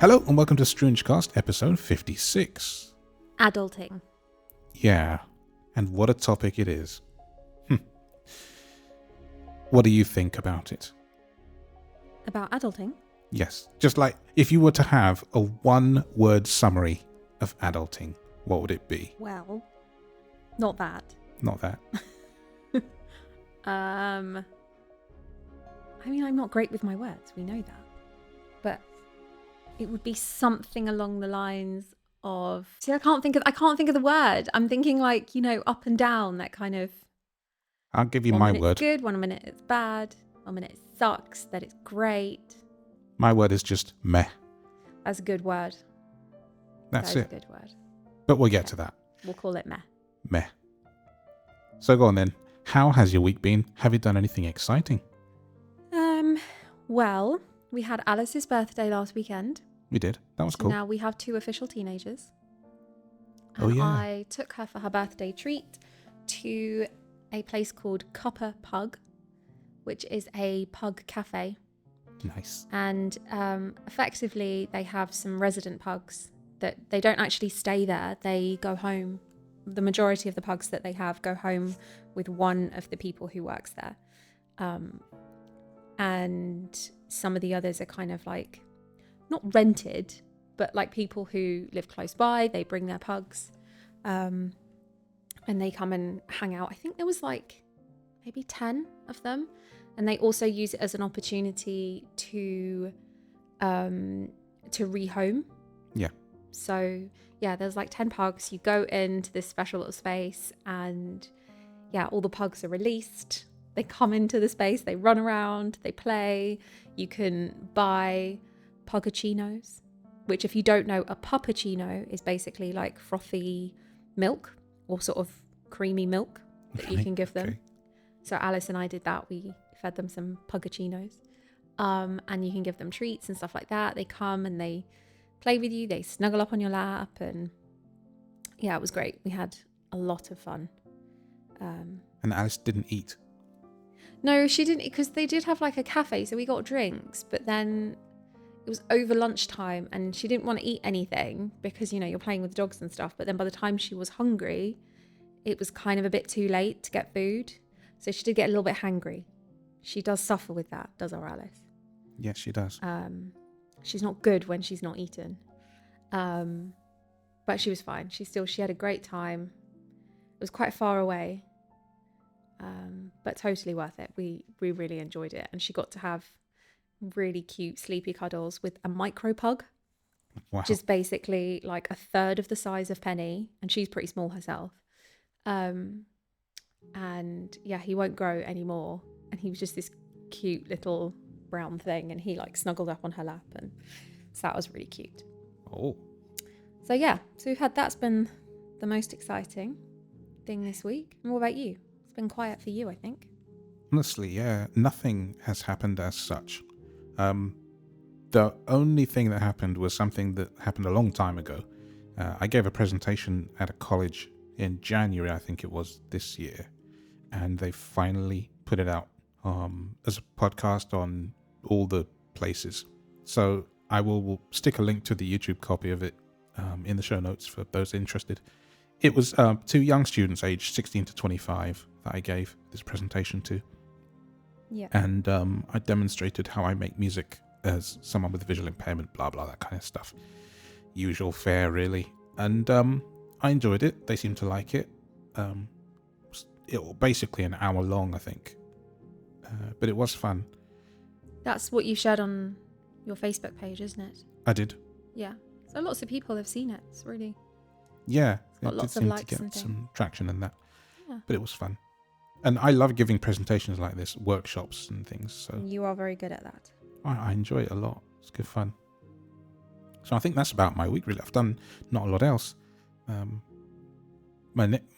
Hello and welcome to StroongeCast episode 56. Adulting. Yeah, and what a topic it is. What do you think about it? About adulting? Yes, just like if you were to have a one-word summary of adulting, what would it be? Well, not that. Not that. I mean, I'm not great with my words. We know that. But it would be something along the lines of... See, I can't think of the word. I'm thinking like, up and down, that kind of... I'll give you one my minute word. It's good, 1 minute it's bad, 1 minute it sucks, that it's great. My word is just meh. That's a good word. That's that it. Is a good word. But we'll get to that. We'll call it meh. Meh. So go on then. How has your week been? Have you done anything exciting? Well, we had Alice's birthday last weekend. We did. That was So cool. now we have 2 official teenagers. Oh, And yeah. I took her for her birthday treat to a place called Copper Pug, which is a pug cafe. Nice. And effectively, they have some resident pugs that they don't actually stay there. They go home. The majority of the pugs that they have go home with one of the people who works there. And some of the others are kind of like, not rented, but like people who live close by. They bring their pugs and they come and hang out. I think there was like maybe 10 of them. And they also use it as an opportunity to rehome. Yeah. So yeah, there's like 10 pugs. You go into this special little space and yeah, all the pugs are released. They come into the space, they run around, they play. You can buy puggachinos, which if you don't know, a puppuccino is basically like frothy milk or sort of creamy milk that you can give them. Okay. So Alice and I did that. We fed them some puggachinos. And you can give them treats and stuff like that. They come and they play with you. They snuggle up on your lap. And yeah, it was great. We had a lot of fun. And Alice didn't eat. No, she didn't, because they did have like a cafe. So we got drinks. But then it was over lunchtime and she didn't want to eat anything because, you're playing with dogs and stuff. But then by the time she was hungry, it was kind of a bit too late to get food. So she did get a little bit hangry. She does suffer with that, does our Alice? Yes, she does. She's not good when she's not eaten. But she was fine. She had a great time. It was quite far away. But totally worth it. We really enjoyed it. And she got to have really cute sleepy cuddles with a micro pug. Wow. Which is basically like a third of the size of Penny. And she's pretty small herself. And yeah, he won't grow anymore. And he was just this cute little brown thing. And he like snuggled up on her lap. And so that was really cute. Oh. So yeah, so we've had, that's been the most exciting thing this week. And what about you? It's been quiet for you, I think. Honestly, yeah, nothing has happened as such. The only thing that happened was something that happened a long time ago. I gave a presentation at a college in January, I think it was, this year. And they finally put it out as a podcast on all the places. So I will stick a link to the YouTube copy of it in the show notes for those interested. It was 2 young students aged 16 to 25 that I gave this presentation to. Yeah. And I demonstrated how I make music as someone with visual impairment, blah, blah, that kind of stuff. Usual fare, really. And I enjoyed it. They seemed to like it. It was basically an hour long, I think. But it was fun. That's what you shared on your Facebook page, isn't it? I did. Yeah. So lots of people have seen it. It's really... Yeah. got It did lots of seem likes to get and things. some traction in that. Yeah. But it was fun. And I love giving presentations like this, workshops and things. So You are very good at that. I enjoy it a lot. It's good fun. So I think that's about my week, really. I've done not a lot else.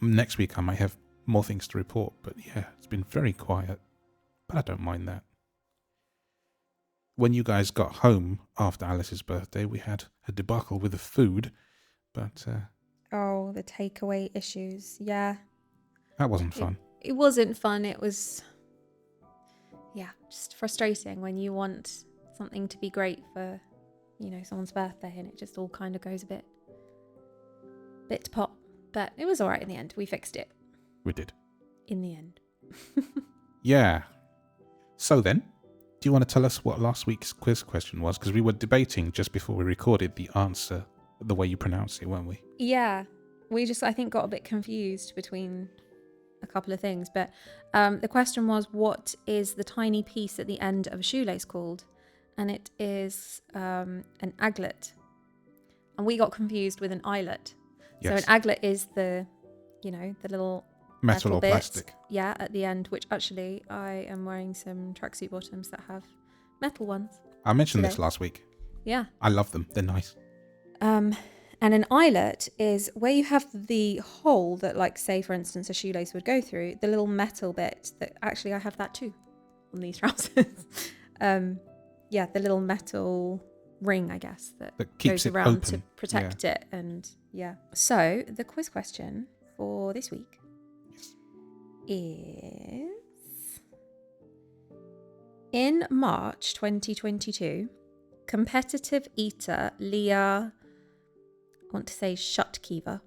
Next week I might have more things to report. But yeah, it's been very quiet. But I don't mind that. When you guys got home after Alice's birthday, we had a debacle with the food. But Oh, the takeaway issues. Yeah. that wasn't fun. It wasn't fun. It was, yeah, just frustrating when you want something to be great for someone's birthday, and it just all kind of goes a bit to pot. But it was all right in the end. We fixed it. We did. In the end. Yeah. So then, do you want to tell us what last week's quiz question was? Because we were debating just before we recorded the answer, the way you pronounce it, weren't we? Yeah. We just, I think, got a bit confused between a couple of things. But the question was, what is the tiny piece at the end of a shoelace called? And it is an aglet. And we got confused with an eyelet. Yes. So an aglet is the little metal or bit, plastic. Yeah, at the end, which actually I am wearing some tracksuit bottoms that have metal ones. I mentioned today. this last week. Yeah. I love them. They're nice. And an eyelet is where you have the hole that, like, say, for instance, a shoelace would go through, the little metal bit that actually I have that too on these trousers. Yeah, the little metal ring, I guess, that keeps goes it around open. to protect it. And yeah. So the quiz question for this week is, in March 2022, competitive eater Leah, I want to say Shutkever,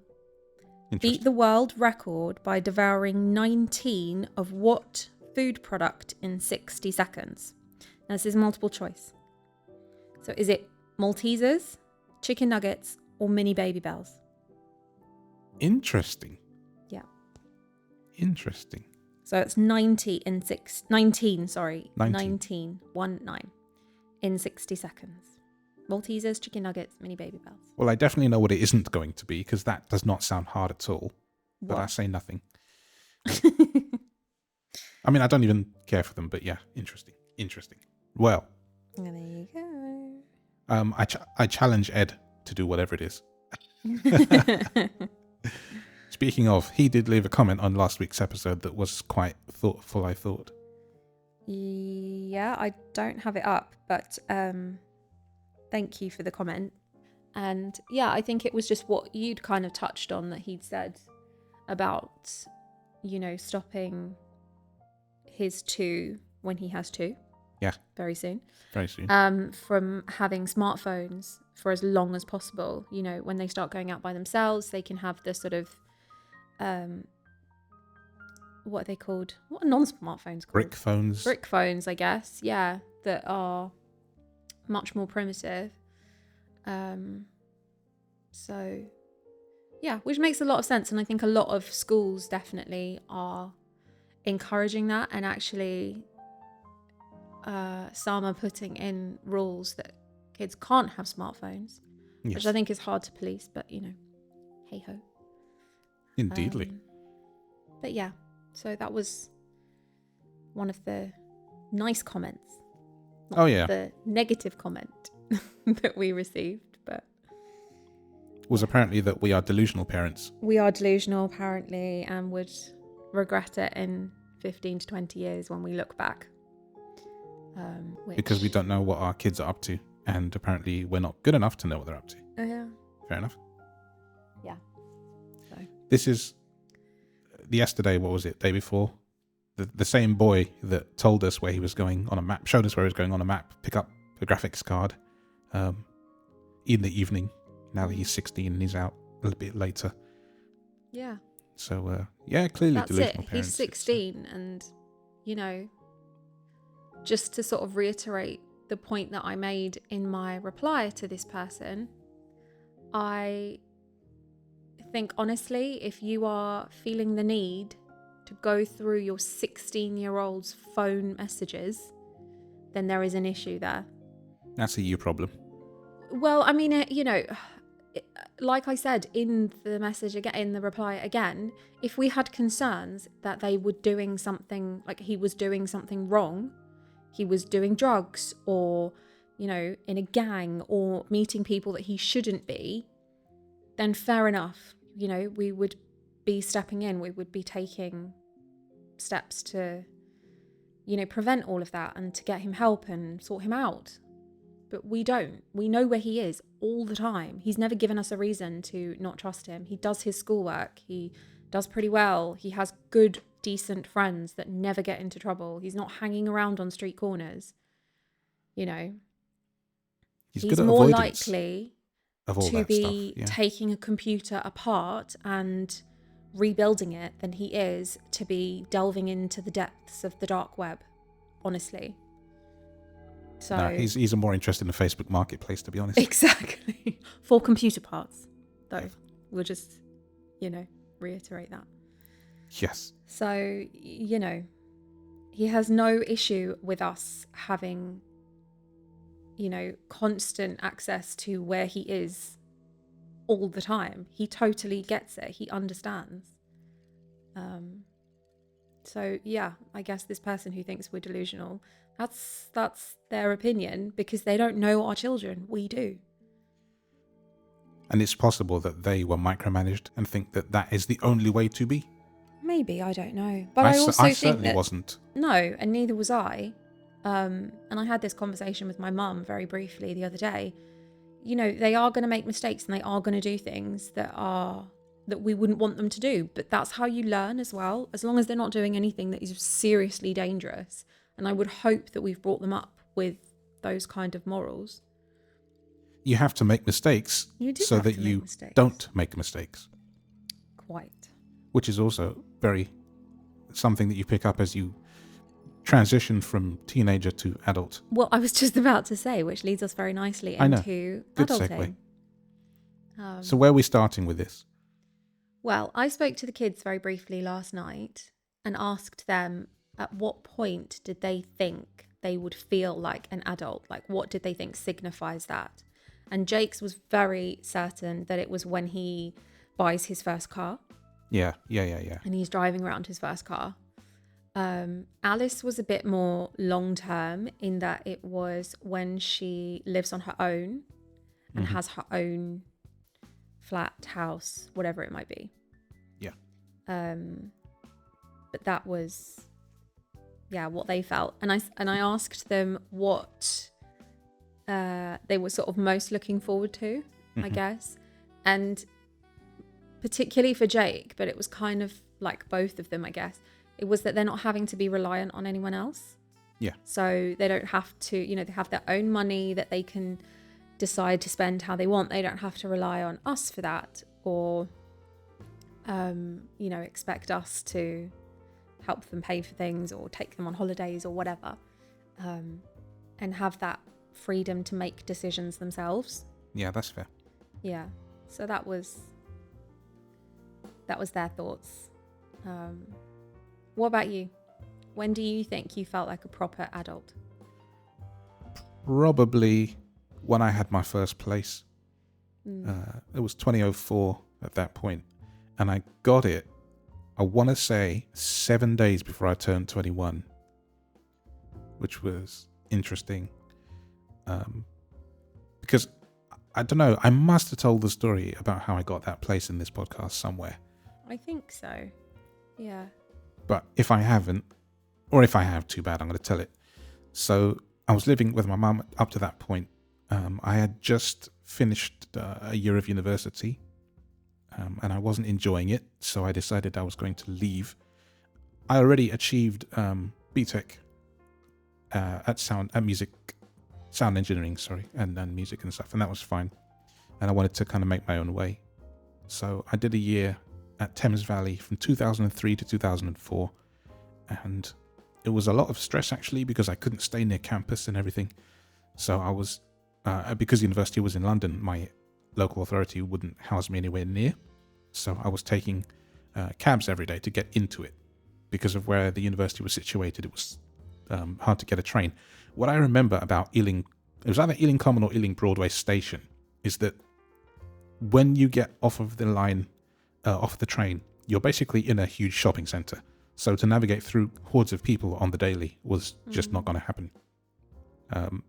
beat the world record by devouring 19 of what food product in 60 seconds? Now, this is multiple choice. So is it Maltesers, chicken nuggets, or mini Baby Bells? Interesting. Yeah. Interesting. So it's 19, 19, 1-9, in 60 seconds. Maltesers, chicken nuggets, mini Baby Bells. Well, I definitely know what it isn't going to be, because that does not sound hard at all. But I say nothing. I mean, I don't even care for them, but yeah, interesting. Well. There you go. I challenge Ed to do whatever it is. Speaking of, he did leave a comment on last week's episode that was quite thoughtful, I thought. Yeah, I don't have it up, but thank you for the comment. And yeah, I think it was just what you'd kind of touched on, that he'd said about, stopping his 2 when he has 2. Yeah. Very soon. From having smartphones for as long as possible. When they start going out by themselves, they can have the sort of, what are they called? What are non-smartphones called? Brick phones. Brick phones, I guess. Yeah, that are much more primitive. So, yeah, which makes a lot of sense. And I think a lot of schools definitely are encouraging that, and actually some are putting in rules that kids can't have smartphones, yes. Which I think is hard to police, but hey ho. Indeedly. But yeah, so that was one of the nice comments. Oh yeah. The negative comment that we received, but was apparently that we are delusional parents. We are delusional, apparently, and would regret it in 15 to 20 years when we look back. Because we don't know what our kids are up to, and apparently we're not good enough to know what they're up to. Oh yeah. Fair enough. Yeah. So. This is yesterday. What was it? Day before. The same boy that told us where he was going on a map, showed us where he was going on a map, pick up a graphics card, in the evening. Now that he's 16 and he's out a little bit later. Yeah. So yeah, clearly that's delusional it. parents. He's 16, and just to sort of reiterate the point that I made in my reply to this person, I think honestly, if you are feeling the need to go through your 16-year-old's phone messages, then there is an issue there. That's a you problem. Well, I mean, like I said in the message again, in the reply again, if we had concerns that they were doing something, like he was doing something wrong, he was doing drugs or, in a gang or meeting people that he shouldn't be, then fair enough. We would be stepping in, we would be taking steps to, prevent all of that and to get him help and sort him out. But we don't. We know where he is all the time. He's never given us a reason to not trust him. He does his schoolwork. He does pretty well. He has good, decent friends that never get into trouble. He's not hanging around on street corners, He's He's good at more avoidance likely of all to that be stuff. Yeah. taking a computer apart and rebuilding it than he is to be delving into the depths of the dark web, honestly. So No, he's more interested in the Facebook Marketplace, to be honest. exactly. For computer parts, though. Yeah. We'll just, reiterate that. Yes. So, he has no issue with us having, constant access to where he is all the time. He totally gets it. He understands. So yeah, I guess this person who thinks we're delusional, that's their opinion because they don't know our children. We do. And it's possible that they were micromanaged and think that that is the only way to be. Maybe, I don't know. But I also I think certainly that wasn't. no, and neither was I. And I had this conversation with my mum very briefly the other day. They are going to make mistakes and they are going to do things that we wouldn't want them to do. But that's how you learn as well, as long as they're not doing anything that is seriously dangerous. And I would hope that we've brought them up with those kind of morals. You have to make mistakes so that you don't make mistakes. Quite. Which is also something that you pick up as you transition from teenager to adult. Well, I was just about to say, which leads us very nicely into Good adulting. Segue. So where are we starting with this? Well, I spoke to the kids very briefly last night and asked them at what point did they think they would feel like an adult? Like, what did they think signifies that? And Jake's was very certain that it was when he buys his first car. Yeah. And he's driving around his first car. Alice was a bit more long term in that it was when she lives on her own and has her own flat, house, whatever it might be. Yeah. But that was, what they felt. And I asked them what they were sort of most looking forward to, I guess. And particularly for Jake, but it was kind of like both of them, I guess. It was that they're not having to be reliant on anyone else. Yeah. So they don't have to, they have their own money that they can decide to spend how they want. They don't have to rely on us for that or, expect us to help them pay for things or take them on holidays or whatever. And have that freedom to make decisions themselves. Yeah, that's fair. Yeah. So that was their thoughts. What about you? When do you think you felt like a proper adult? Probably when I had my first place. It was 2004 at that point, and I got it, I want to say 7 days before I turned 21, which was interesting. Because, I don't know, I must have told the story about how I got that place in this podcast somewhere. I think so. Yeah. But if I haven't, or if I have, too bad, I'm going to tell it. So I was living with my mum up to that point. I had just finished a year of university, and I wasn't enjoying it, so I decided I was going to leave. I already achieved BTEC at sound engineering, and music and stuff, and that was fine. And I wanted to kind of make my own way. So I did a year at Thames Valley from 2003 to 2004, and it was a lot of stress actually because I couldn't stay near campus and everything. So I was, because the university was in London, my local authority wouldn't house me anywhere near. So I was taking cabs every day to get into it. Because of where the university was situated, it was hard to get a train. What I remember about Ealing, it was either Ealing Common or Ealing Broadway Station, is that when you get off of the line, off the train, you're basically in a huge shopping centre. So to navigate through hordes of people on the daily was just not going to happen.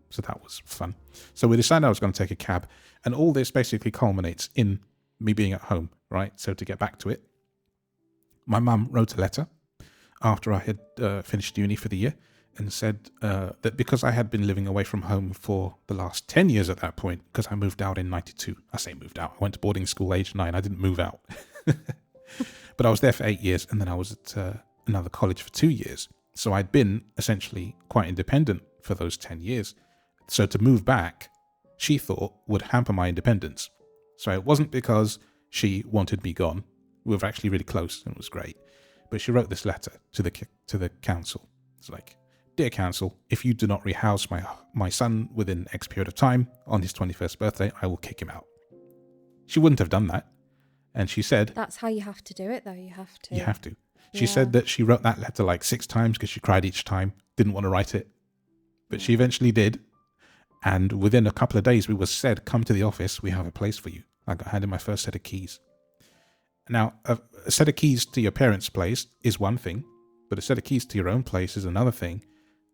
So that was fun. So we decided I was going to take a cab, and all this basically culminates in me being at home, right? So to get back to it, my mum wrote a letter after I had finished uni for the year and said that because I had been living away from home for the last 10 years at that point, because I moved out in 92. I say moved out. I went to boarding school age 9. I didn't move out. But I was there for 8 years, and then I was at another college for 2 years. So I'd been essentially quite independent for those 10 years. So to move back, she thought would hamper my independence. So it wasn't because she wanted me gone. We were actually really close and it was great. But she wrote this letter to the council. It's like, "Dear council, if you do not rehouse my son within X period of time on his 21st birthday, I will kick him out." She wouldn't have done that. And she said... That's how you have to do it, though. You have to. You have to. She said that she wrote that letter like 6 times because she cried each time, didn't want to write it. But she eventually did. And within a couple of days, we were said, "Come to the office, we have a place for you." I got handed my first set of keys. Now, a set of keys to your parents' place is one thing, but a set of keys to your own place is another thing.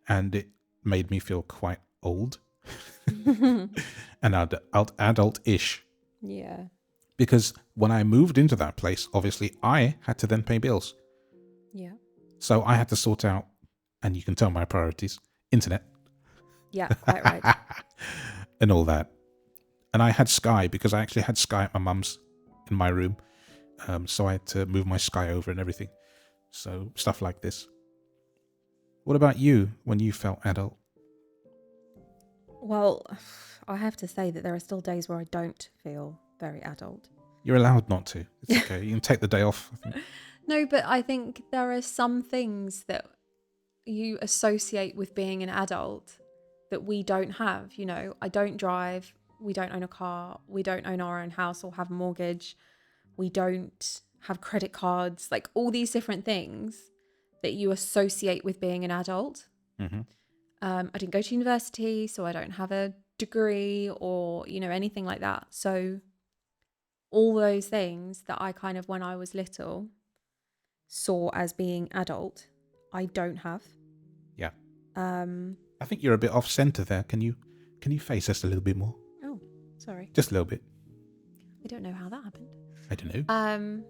And it made me feel quite old and adult-ish. Yeah. Because when I moved into that place, obviously I had to then pay bills. Yeah. So I had to sort out, and you can tell my priorities, internet. Yeah, quite right. And all that. And I had Sky because I actually had Sky at my mum's in my room. So I had to move my Sky over and everything. So stuff like this. What about you when you felt adult? Well, I have to say that there are still days where I don't feel very adult. You're allowed not to. It's okay. You can take the day off, I think. No, but I think there are some things that you associate with being an adult that we don't have. You know, I don't drive. We don't own a car. We don't own our own house or have a mortgage. We don't have credit cards. Like all these different things that you associate with being an adult. Mm-hmm. I didn't go to university, so I don't have a degree or, you know, anything like that. So all those things that I kind of, when I was little, saw as being adult, I don't have. Yeah. I think you're a bit off center there. Can you face us a little bit more? Oh, sorry. Just a little bit. I don't know how that happened. I don't know.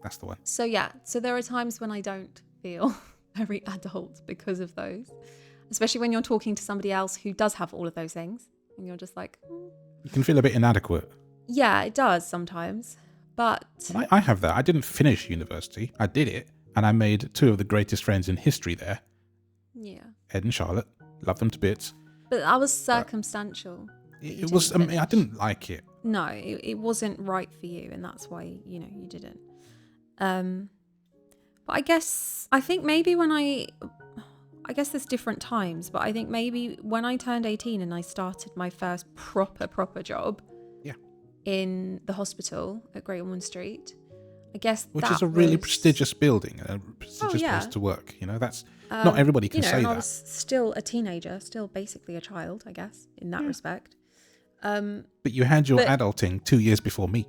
That's the one. So yeah, so there are times when I don't feel very adult because of those, especially when you're talking to somebody else who does have all of those things, and you're just like, You can feel a bit inadequate. Yeah, it does sometimes, but I have that. I didn't finish university. I did it, and I made 2 of the greatest friends in history there. Yeah. Ed and Charlotte. Love them to bits. But that was circumstantial. It was. I mean, I didn't like it. No, it wasn't right for you, and that's why, you know, you didn't. But I think maybe when I guess there's different times, but I think maybe when I turned 18 and I started my first proper job. Yeah. In the hospital at Great Ormond Street, I guess which is a really prestigious building, a prestigious place to work. You know, that's not everybody can say that. I was still a teenager, still basically a child, I guess, in that respect. But you had your adulting 2 years before me.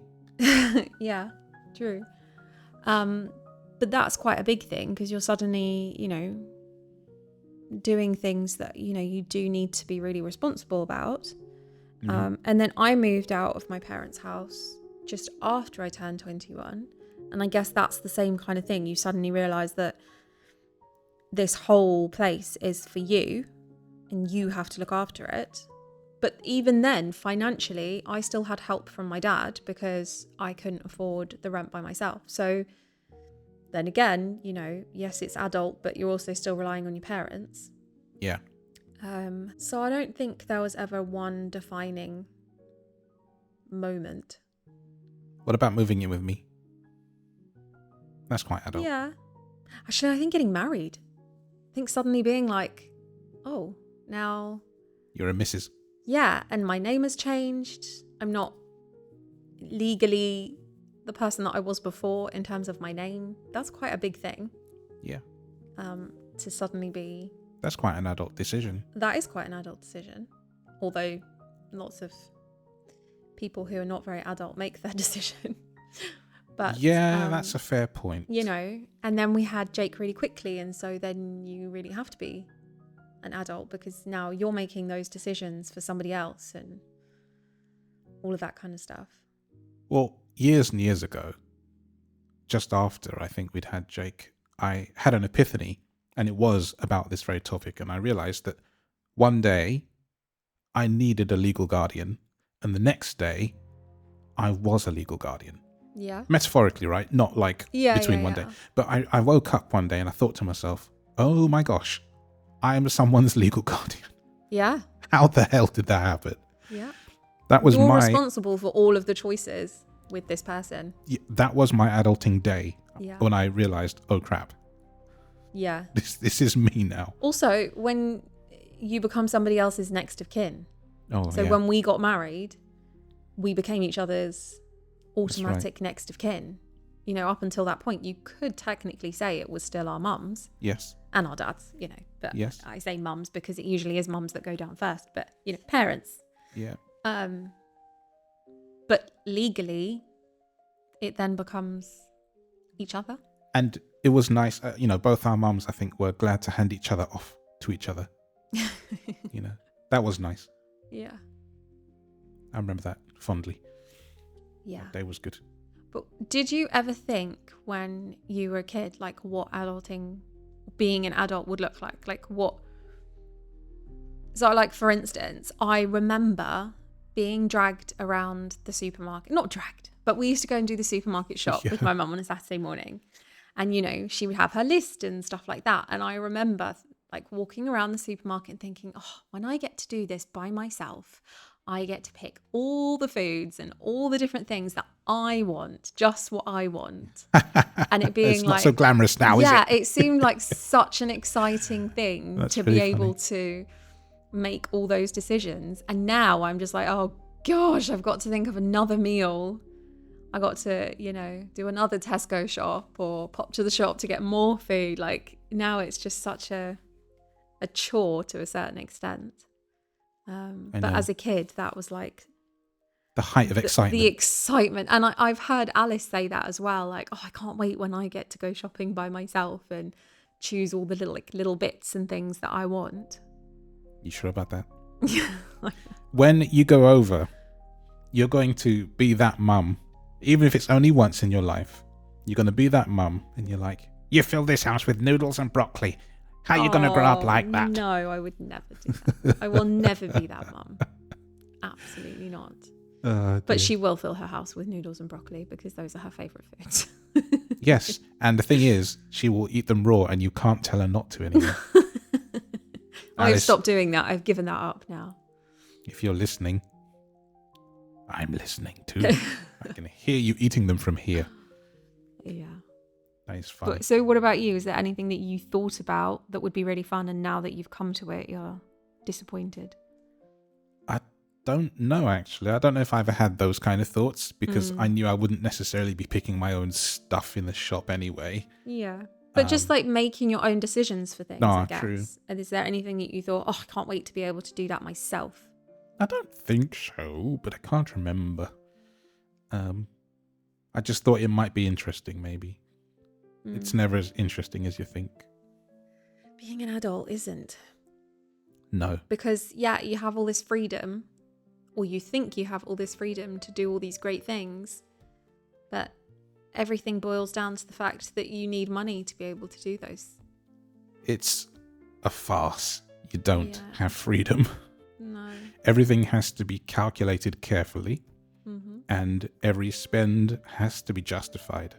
Yeah, true. But that's quite a big thing because you're suddenly, you know, doing things that, you know, you do need to be really responsible about. Mm-hmm. And then I moved out of my parents' house just after I turned 21. And I guess that's the same kind of thing. You suddenly realise that this whole place is for you and you have to look after it. But even then, financially, I still had help from my dad because I couldn't afford the rent by myself. So then again, you know, yes, it's adult, but you're also still relying on your parents. Yeah. So I don't think there was ever one defining moment. What about moving in with me? That's quite adult. Yeah. Actually, I think getting married. I think suddenly being like, oh, now... You're a Mrs. Yeah, and my name has changed. I'm not legally the person that I was before in terms of my name. That's quite a big thing. Yeah. To suddenly be... That's quite an adult decision. That is quite an adult decision. Although lots of people who are not very adult make that decision. But yeah, that's a fair point. You know, and then we had Jake really quickly, and so then you really have to be an adult because now you're making those decisions for somebody else and all of that kind of stuff. Well, years and years ago, just after I think we'd had Jake, I had an epiphany, and it was about this very topic, and I realized that one day I needed a legal guardian, and the next day I was a legal guardian. Yeah. Metaphorically, right? Not like between one day. But I woke up one day and I thought to myself, oh my gosh, I am someone's legal guardian. Yeah. How the hell did that happen? Yeah. That was You're responsible for all of the choices with this person. that was my adulting day Yeah. when I realized, oh crap, Yeah. this is me now. Also, when you become somebody else's next of kin. Oh, So yeah. when we got married, we became each other's automatic right. next of kin. You know, up until that point, you could technically say it was still our mums. Yes. And our dads, you know. But Yes. I say mums because it usually is mums that go down first. But, you know, parents. Yeah. But legally, it then becomes each other. And it was nice, you know, both our mums, I think, were glad to hand each other off to each other. You know, that was nice. Yeah. I remember that fondly. Yeah. That day was good. But did you ever think when you were a kid, like what adulting, being an adult would look like? Like what? So like, for instance, I remember being dragged around the supermarket, not dragged, but we used to go and do the supermarket shop with my mum on a Saturday morning. And, you know, she would have her list and stuff like that. And I remember like walking around the supermarket and thinking, oh, when I get to do this by myself, I get to pick all the foods and all the different things that I want, just what I want. And it being it's not like, so glamorous now, is it? Yeah, it seemed like such an exciting thing to be able to make all those decisions. And now I'm just like, oh gosh, I've got to think of another meal. I got to, you know, do another Tesco shop or pop to the shop to get more food. Like now it's just such a chore to a certain extent. But as a kid, that was like the height of excitement. The excitement. And I've heard Alice say that as well. Like, oh, I can't wait when I get to go shopping by myself and choose all the little bits and things that I want. You sure about that? When you go over, you're going to be that mum. Even if it's only once in your life, you're going to be that mum and you're like, you fill this house with noodles and broccoli. How are you going to grow up like that? No, I would never do that. I will never be that mum. Absolutely not. But she will fill her house with noodles and broccoli because those are her favourite foods. Yes, and the thing is, she will eat them raw and you can't tell her not to anymore. I've stopped doing that. I've given that up now. If you're listening, I'm listening too. I can hear you eating them from here. Yeah. That is fun. So what about you? Is there anything that you thought about that would be really fun and now that you've come to it, you're disappointed? I don't know, actually. I don't know if I ever had those kind of thoughts because I knew I wouldn't necessarily be picking my own stuff in the shop anyway. Yeah. But just like making your own decisions for things, I guess. True. And is there anything that you thought, oh, I can't wait to be able to do that myself? I don't think so, but I can't remember. I just thought it might be interesting, maybe. It's never as interesting as you think. Being an adult isn't. No. Because, yeah, you have all this freedom, or you think you have all this freedom to do all these great things, but everything boils down to the fact that you need money to be able to do those. It's a farce. You don't have freedom. No. Everything has to be calculated carefully, and every spend has to be justified.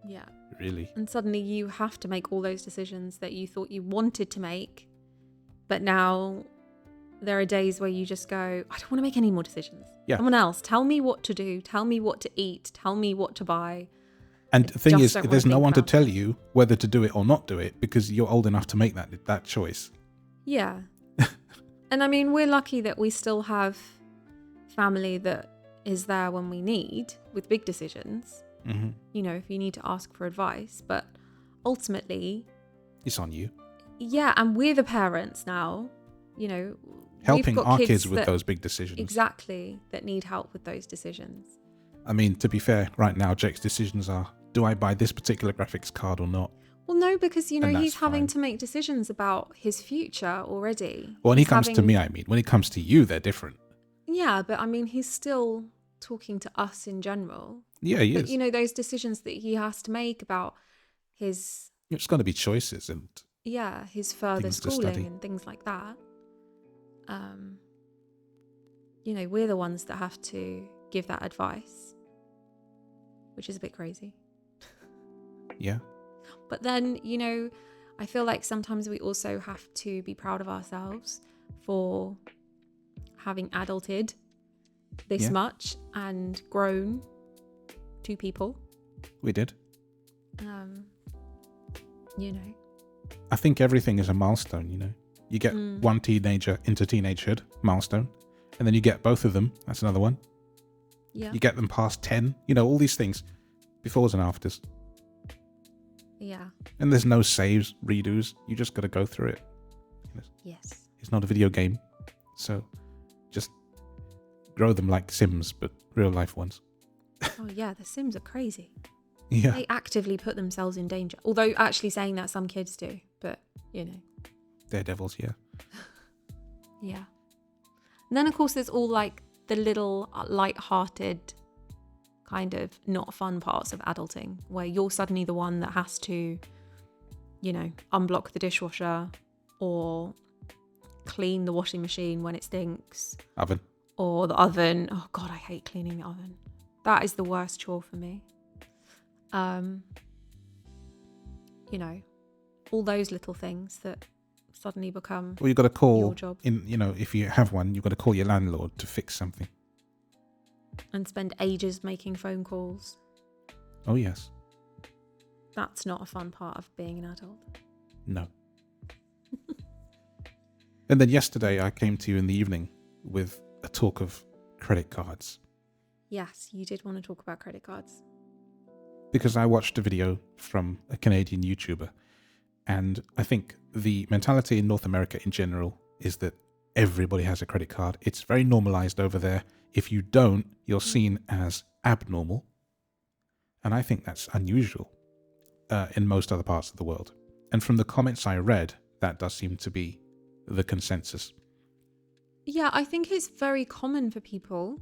Yeah. Really. And suddenly you have to make all those decisions that you thought you wanted to make, but now there are days where you just go, I don't want to make any more decisions. Yeah. Someone else, tell me what to do, tell me what to eat, tell me what to buy. And the thing is, there's no one to tell you whether to do it or not do it because you're old enough to make that choice. Yeah. And I mean, we're lucky that we still have family that is there when we need with big decisions. Mm-hmm. You know, if you need to ask for advice, but ultimately, it's on you. Yeah, and we're the parents now, you know, helping our kids with those big decisions. Exactly, that need help with those decisions. I mean, to be fair, right now, Jake's decisions are, do I buy this particular graphics card or not? Well, no, because, you know, he's having to make decisions about his future already. Well, when he comes to me, I mean, when it comes to you, they're different. Yeah, but I mean, he's still talking to us in general. Yeah, he is. But, you know, those decisions that he has to make about his... It's going to be choices and... Yeah, his further schooling and things like that. You know, we're the ones that have to give that advice, which is a bit crazy. Yeah. But then, you know, I feel like sometimes we also have to be proud of ourselves for having adulted this Yeah. much and grown 2 people. We did. You know. I think everything is a milestone, you know. You get one teenager into teenagehood, milestone, and then you get both of them, that's another one. Yeah. You get them past 10, you know, all these things, befores and afters. Yeah. And there's no saves, redos, you just got to go through it. Yes. It's not a video game, so just grow them like Sims, but real life ones. Oh yeah, the Sims are crazy. Yeah. They actively put themselves in danger. Although actually saying that some kids do, but you know. Daredevils, yeah. Yeah. And then of course there's all like the little light-hearted kind of not fun parts of adulting where you're suddenly the one that has to, you know, unblock the dishwasher or clean the washing machine when it stinks. Oven. Or the oven. Oh God, I hate cleaning the oven. That is the worst chore for me. You know, all those little things that suddenly become Well, you've got to call, your job. you know, if you have one, you've got to call your landlord to fix something. And spend ages making phone calls. Oh, yes. That's not a fun part of being an adult. No. And then yesterday I came to you in the evening with a talk of credit cards. Yes, you did want to talk about credit cards. Because I watched a video from a Canadian YouTuber, and I think the mentality in North America in general is that everybody has a credit card. It's very normalized over there. If you don't, you're seen as abnormal. And I think that's unusual in most other parts of the world. And from the comments I read, that does seem to be the consensus. Yeah, I think it's very common for people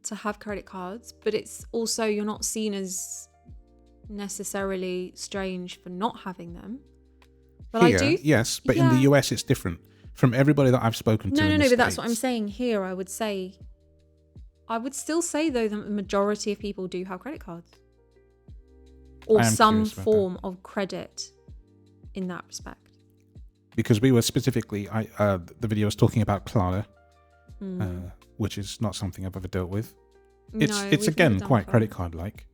to have credit cards, but it's also you're not seen as necessarily strange for not having them. But Here, I do. yes, but in the US it's different. From everybody that I've spoken to. No, in the but that's what I'm States. saying here. I would still say though that the majority of people do have credit cards. Or I am some curious about form of credit in that respect. Because we were specifically, the video was talking about Klarna, which is not something I've ever dealt with. It's again quite credit card like.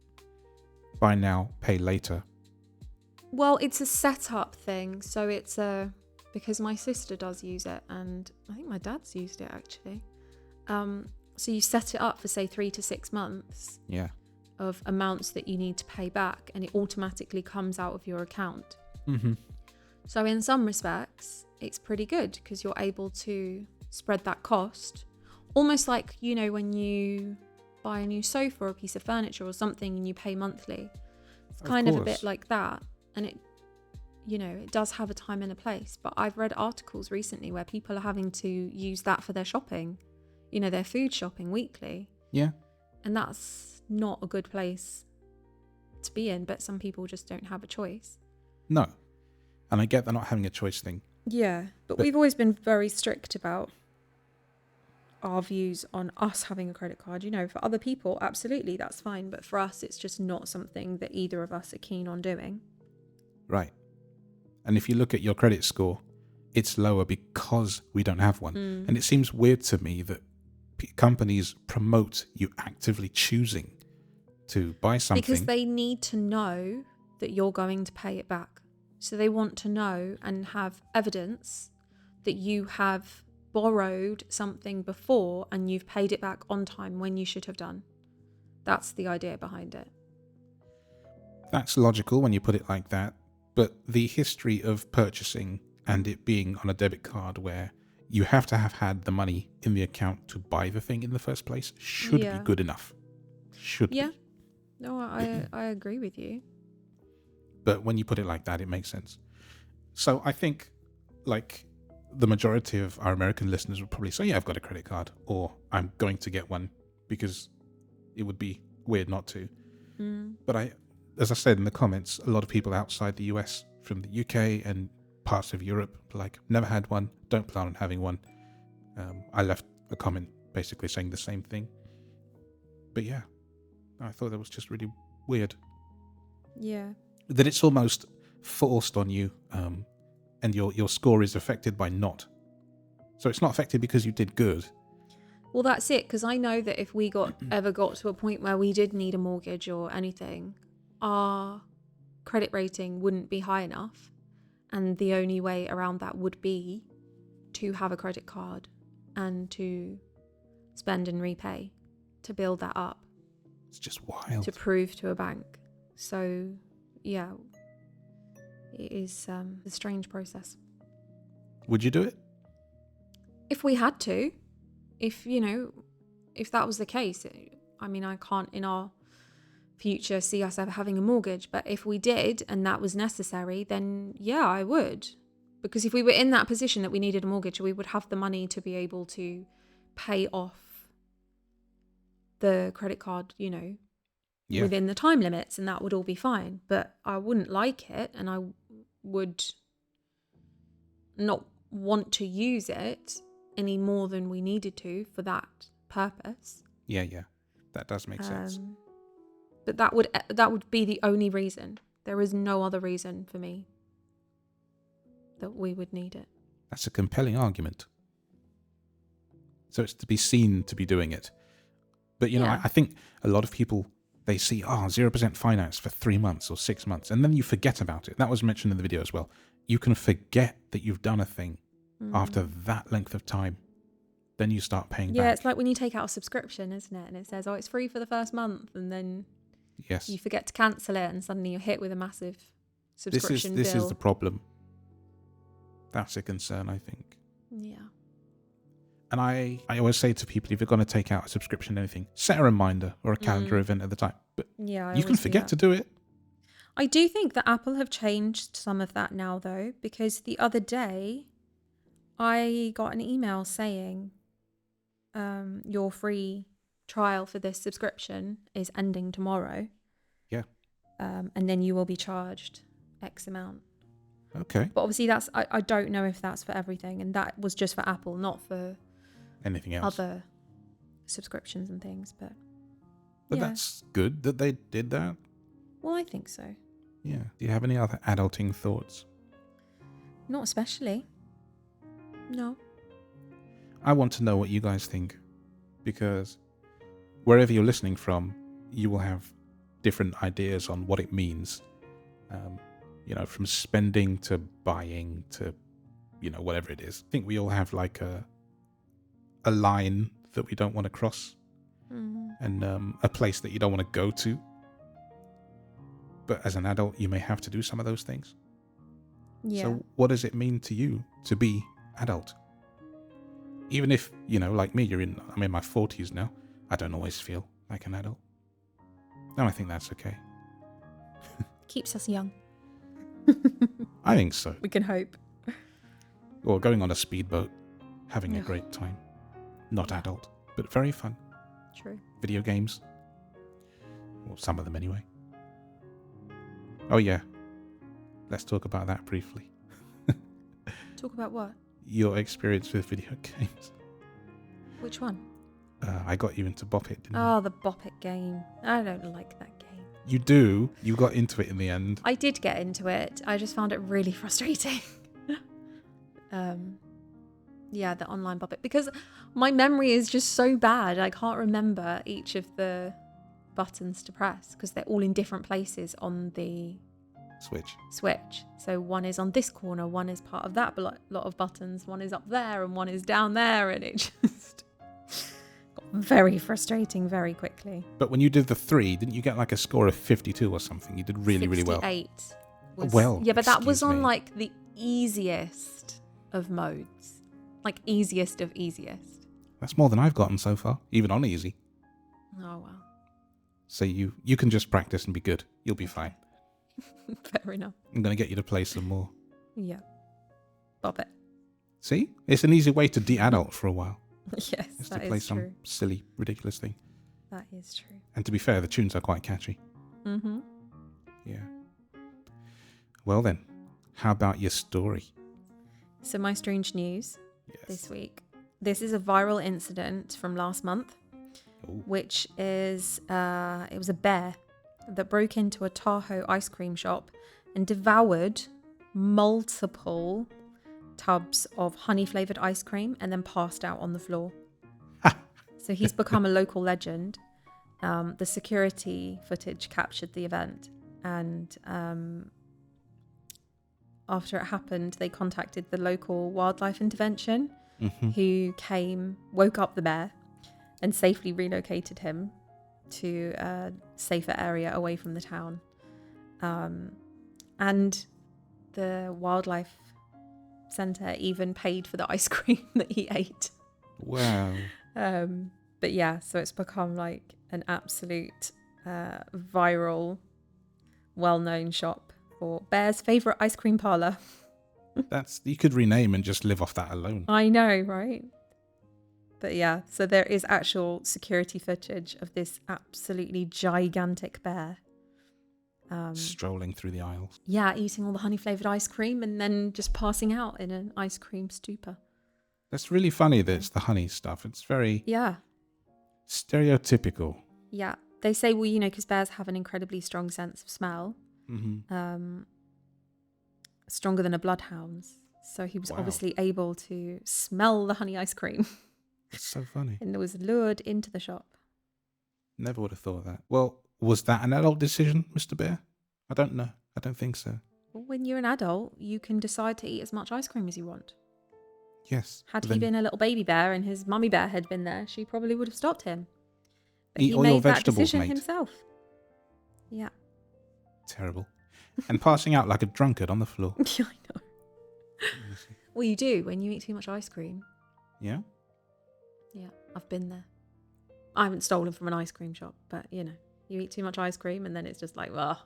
Buy now, pay later. Well, it's a setup thing, so because my sister does use it, and I think my dad's used it actually. So you set it up for say 3 to 6 months. Yeah. Of amounts that you need to pay back, and it automatically comes out of your account. Mm-hmm. So in some respects, it's pretty good because you're able to spread that cost. Almost like, you know, when you buy a new sofa or a piece of furniture or something and you pay monthly. It's kind of a bit like that. And it, you know, it does have a time and a place. But I've read articles recently where people are having to use that for their shopping, you know, their food shopping weekly. Yeah. And that's not a good place to be in, but some people just don't have a choice. No. And I get the not having a choice thing. Yeah, but we've always been very strict about our views on us having a credit card. You know, for other people, absolutely, that's fine. But for us, it's just not something that either of us are keen on doing. Right. And if you look at your credit score, it's lower because we don't have one. And it seems weird to me that companies promote you actively choosing to buy something. Because they need to know that you're going to pay it back. So they want to know and have evidence that you have borrowed something before and you've paid it back on time when you should have done. That's the idea behind it. That's logical when you put it like that. But the history of purchasing and it being on a debit card where you have to have had the money in the account to buy the thing in the first place should be good enough. Should be. No, I agree with you. But when you put it like that, it makes sense. So I think, like, the majority of our American listeners would probably say, yeah, I've got a credit card, or I'm going to get one, because it would be weird not to. But as I said in the comments, a lot of people outside the US, from the UK and parts of Europe, like, never had one, don't plan on having one. I left a comment basically saying the same thing. But yeah, I thought that was just really weird. Yeah. That it's almost forced on you, and your score is affected by not. So it's not affected because you did good. Well, that's it, because I know that if we ever got to a point where we did need a mortgage or anything, our credit rating wouldn't be high enough, and the only way around that would be to have a credit card and to spend and repay to build that up. It's just wild. To prove to a bank. So, yeah, it is a strange process. Would you do it? If we had to, if that was the case, I mean, I can't in our future see us ever having a mortgage, but if we did and that was necessary, then yeah, I would. Because if we were in that position that we needed a mortgage, we would have the money to be able to pay off the credit card, within the time limits, and that would all be fine. But I wouldn't like it, and I would not want to use it any more than we needed to for that purpose. Yeah, that does make sense. But that would be the only reason. There is no other reason for me that we would need it. That's a compelling argument. So it's to be seen to be doing it. But, I think a lot of people, they see, 0% finance for 3 months or 6 months, and then you forget about it. That was mentioned in the video as well. You can forget that you've done a thing after that length of time. Then you start paying back. Yeah, it's like when you take out a subscription, isn't it? And it says, it's free for the first month, and then you forget to cancel it, and suddenly you're hit with a massive subscription bill. This is the problem. That's a concern, I think. Yeah. And I always say to people, if you're going to take out a subscription to anything, set a reminder or a calendar event at the time. But you can forget to do it. I do think that Apple have changed some of that now, though, because the other day I got an email saying your free trial for this subscription is ending tomorrow. Yeah. And then you will be charged X amount. Okay. But obviously I don't know if that's for everything, and that was just for Apple, not for anything else. Other subscriptions and things, but that's good that they did that. Well, I think so. Yeah. Do you have any other adulting thoughts? Not especially. No. I want to know what you guys think, because wherever you're listening from, you will have different ideas on what it means. From spending to buying to, whatever it is. I think we all have like a line that we don't want to cross, and a place that you don't want to go to. But as an adult, you may have to do some of those things. Yeah. So what does it mean to you to be adult? Even if, like me, I'm in my 40s now, I don't always feel like an adult. No, I think that's okay. Keeps us young. I think so. We can hope. Or going on a speedboat, having a great time. Not adult, but very fun. True. Video games. Well, some of them anyway. Oh yeah. Let's talk about that briefly. Talk about what? Your experience with video games. Which one? I got you into Bop It, didn't I? Oh, the Bop It game. I don't like that game. You do. You got into it in the end. I did get into it. I just found it really frustrating. Yeah, the online Bop It. Because my memory is just so bad. I can't remember each of the buttons to press because they're all in different places on the Switch. So one is on this corner, one is part of that lot of buttons, one is up there, and one is down there, and it just got very frustrating very quickly. But when you did the 3, didn't you get like a score of 52 or something? You did really, really well. 68. Yeah, but that was on like the easiest of modes. Like easiest of easiest. That's more than I've gotten so far, even on easy. Oh, well. So you can just practice and be good. You'll be fine. Fair enough. I'm going to get you to play some more. Yeah. Bop It. See? It's an easy way to de-adult for a while. Yes, is that to play is some true. silly, ridiculous thing. That is true. And to be fair, the tunes are quite catchy. Mm-hmm. Yeah. Well then, how about your story? So my strange news this week. This is a viral incident from last month, which is it was a bear that broke into a Tahoe ice cream shop and devoured multiple tubs of honey-flavoured ice cream and then passed out on the floor. So he's become a local legend. The security footage captured the event, and after it happened, they contacted the local wildlife intervention, who came, woke up the bear, and safely relocated him to a safer area away from the town. And the wildlife centre even paid for the ice cream that he ate. Wow. But yeah, so it's become like an absolute viral, well-known shop for Bear's favourite ice cream parlour. You could rename and just live off that alone. I know, right? But yeah, so there is actual security footage of this absolutely gigantic bear. Strolling through the aisles. Yeah, eating all the honey-flavoured ice cream and then just passing out in an ice cream stupor. That's really funny that it's the honey stuff. It's very stereotypical. Yeah. They say, well, because bears have an incredibly strong sense of smell. Stronger than a bloodhound's. So he was obviously able to smell the honey ice cream. That's so funny. And was lured into the shop. Never would have thought of that. Well, was that an adult decision, Mr. Bear? I don't know. I don't think so. When you're an adult, you can decide to eat as much ice cream as you want. Yes. Had he been a little baby bear and his mummy bear had been there, she probably would have stopped him. But Eat he all made your that vegetables, decision mate. himself. Yeah. Terrible. And passing out like a drunkard on the floor. Yeah, I know. Well, you do when you eat too much ice cream. Yeah? Yeah, I've been there. I haven't stolen from an ice cream shop, but you eat too much ice cream and then it's just like, ugh.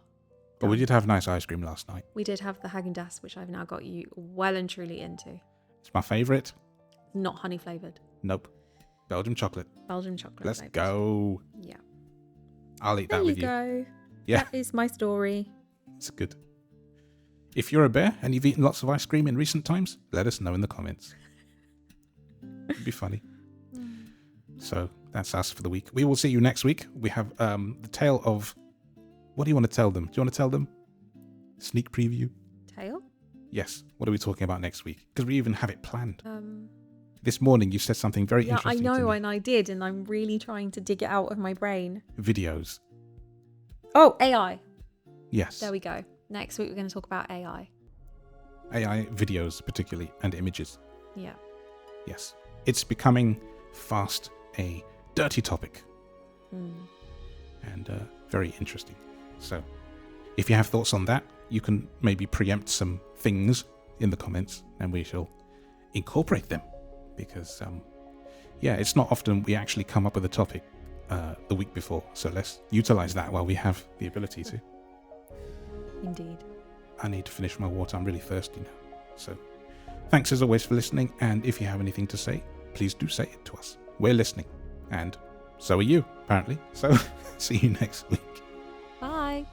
But we did have nice ice cream last night. We did have the Häagen-Dazs, which I've now got you well and truly into. It's my favourite. Not honey flavoured. Nope. Belgian chocolate. Belgian chocolate. Let's flavoured. go. Yeah. I'll eat that with you. There you go. Yeah. That is my story. It's good. If you're a bear and you've eaten lots of ice cream in recent times, let us know in the comments. It'd be funny. So that's us for the week. We will see you next week. We have the tale of... What do you want to tell them? Do you want to tell them? Sneak preview? Tale? Yes. What are we talking about next week? Because we even have it planned. This morning you said something very interesting. Yeah, I know, to me. and I did, and I'm really trying to dig it out of my brain. Videos. Oh, AI. Yes. There we go. Next week we're going to talk about AI. AI videos particularly, and images. Yeah. Yes. It's becoming fast a dirty topic. And very interesting. So if you have thoughts on that, you can maybe preempt some things in the comments and we shall incorporate them. Because, it's not often we actually come up with a topic the week before. So let's utilize that while we have the ability to. Indeed. I need to finish my water. I'm really thirsty now. So thanks as always for listening. And if you have anything to say, please do say it to us. We're listening. And so are you, apparently. So see you next week. Bye.